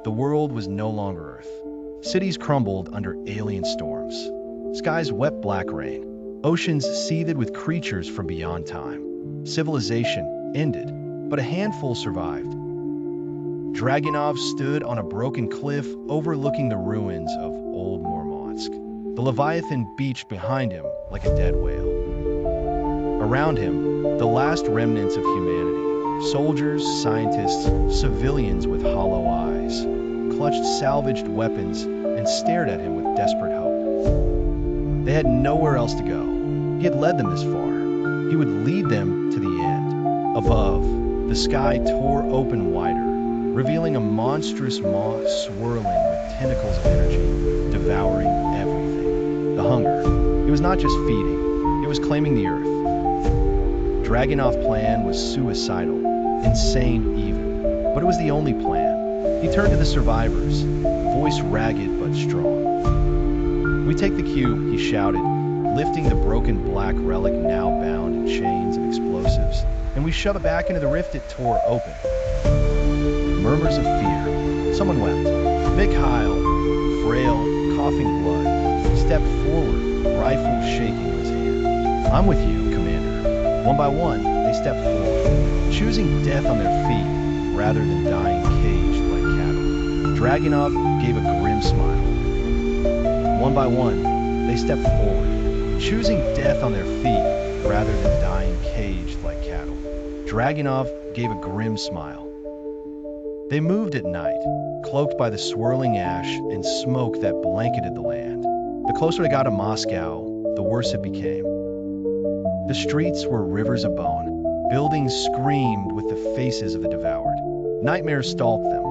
The world was no longer Earth. Cities crumbled under alien storms. Skies wept black rain. Oceans seethed with creatures from beyond time. Civilization ended, but a handful survived. Dragunov stood on a broken cliff overlooking the ruins of old Murmansk. The Leviathan beached behind him like a dead whale. Around him, the last remnants of humanity, soldiers, scientists, civilians with hollow eyes, clutched salvaged weapons and stared at him with desperate hope. They had nowhere else to go. He had led them this far. He would lead them to the end. Above, the sky tore open wider, revealing a monstrous maw swirling with tentacles of energy, devouring everything. The hunger. It was not just feeding, it was claiming the earth. Dragunov's plan was suicidal, insane even, but it was the only plan. He turned to the survivors, voice ragged but strong. "We take the cube," he shouted, lifting the broken black relic now bound in chains and explosives, "and we shove it back into the rift it tore open." Murmurs of fear. Someone wept. Mikhail, frail, coughing blood, stepped forward, rifle shaking in his hand. "I'm with you, Commander." One by one, they stepped forward, choosing death on their feet rather than dying caged like cattle. Dragunov gave a grim smile. One by one, they stepped forward, choosing death on their feet rather than dying caged like cattle. Dragunov gave a grim smile. They moved at night, cloaked by the swirling ash and smoke that blanketed the land. The closer they got to Moscow, the worse it became. The streets were rivers of bone. Buildings screamed with the faces of the devoured. Nightmares stalked them.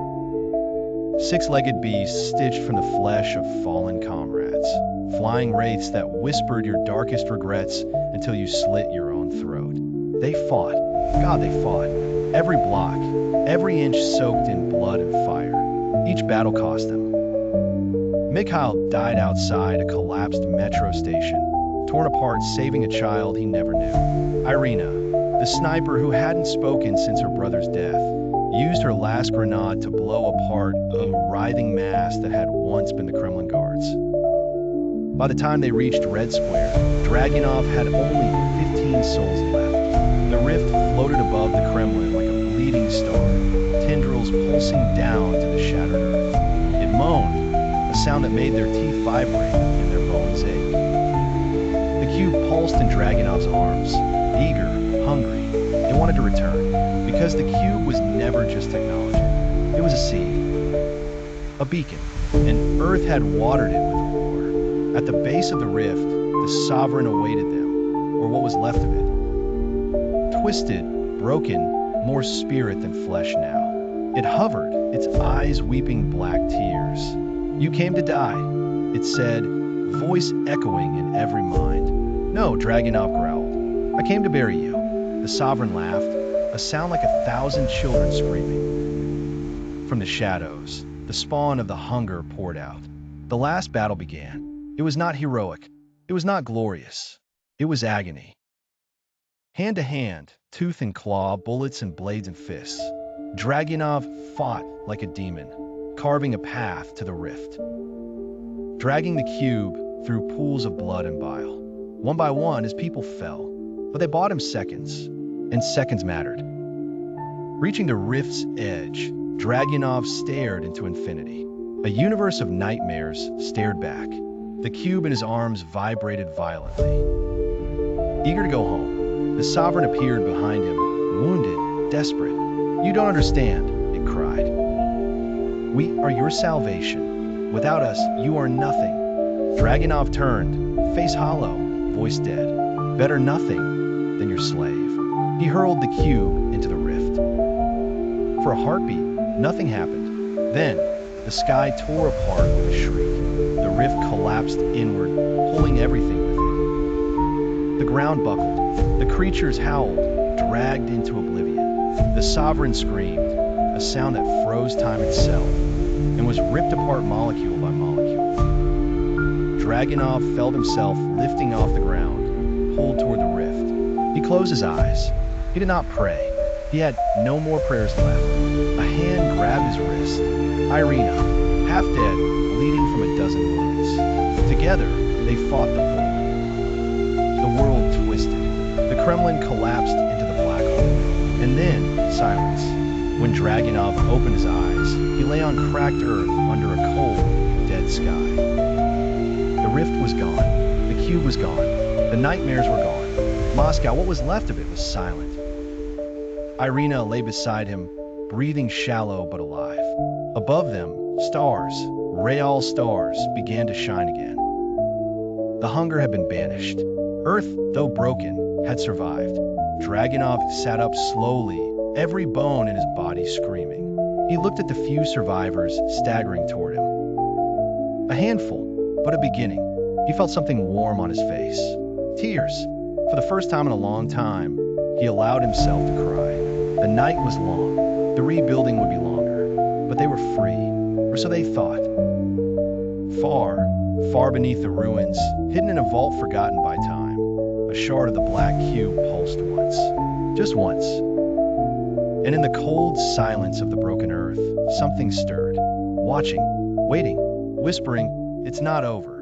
Six-legged beasts stitched from the flesh of fallen comrades. Flying wraiths that whispered your darkest regrets until you slit your own throat. They fought. God, they fought. Every block, every inch soaked in blood and fire. Each battle cost them. Mikhail died outside a collapsed metro station, torn apart saving a child he never knew. Irina, the sniper who hadn't spoken since her brother's death, used her last grenade to blow apart a writhing mass that had once been the Kremlin guards. By the time they reached Red Square, Dragunov had only 15 souls left. The rift floated above the Kremlin like a bleeding star, tendrils pulsing down to the shattered earth. It moaned, a sound that made their teeth vibrate and their bones ache. The cube pulsed in Dragunov's arms, eager, hungry. It wanted to return, because the cube was never just technology. It was a seed, a beacon, and Earth had watered it with war. At the base of the rift, the sovereign awaited them, or what was left of it. Twisted, broken, more spirit than flesh now. It hovered, its eyes weeping black tears. "You came to die," it said, voice echoing in every mind. "No," Dragunov growled. "I came to bury you." The sovereign laughed, a sound like 1,000 children screaming. From the shadows, the spawn of the hunger poured out. The last battle began. It was not heroic. It was not glorious. It was agony. Hand to hand, tooth and claw, bullets and blades and fists, Dragunov fought like a demon, carving a path to the rift. Dragging the cube through pools of blood and bile. One by one, his people fell, but they bought him seconds, and seconds mattered. Reaching the rift's edge, Dragunov stared into infinity. A universe of nightmares stared back. The cube in his arms vibrated violently. Eager to go home, the sovereign appeared behind him, wounded, desperate. "You don't understand," it cried. "We are your salvation. Without us, you are nothing." Dragunov turned, face hollow, voice dead. "Better nothing than your slave." He hurled the cube into the rift. For a heartbeat, nothing happened. Then, the sky tore apart with a shriek. The rift collapsed inward, pulling everything with it. The ground buckled. The creatures howled, dragged into oblivion. The sovereign screamed, a sound that froze time itself, and was ripped apart molecule by molecule. Dragunov felt himself lifting off the ground, pulled toward the rift. He closed his eyes. He did not pray. He had no more prayers left. A hand grabbed his wrist. Irina, half dead, bleeding from a dozen wounds. Together, they fought the pull. The world twisted. The Kremlin collapsed into the black hole. And then, silence. When Dragunov opened his eyes, he lay on cracked earth under a cold, dead sky. The rift was gone. The cube was gone. The nightmares were gone. Moscow, what was left of it, was silent. Irina lay beside him, breathing shallow but alive. Above them, stars, real stars, began to shine again. The hunger had been banished. Earth, though broken, had survived. Dragunov sat up slowly, every bone in his body screaming. He looked at the few survivors staggering toward him. A handful, but a beginning. He felt something warm on his face. Tears. For the first time in a long time, he allowed himself to cry. The night was long. The rebuilding would be longer. But they were free, or so they thought. Far, far beneath the ruins, hidden in a vault forgotten by time, a shard of the black cube pulsed once. Just once. And in the cold silence of the broken earth, something stirred. Watching, waiting, whispering, "It's not over."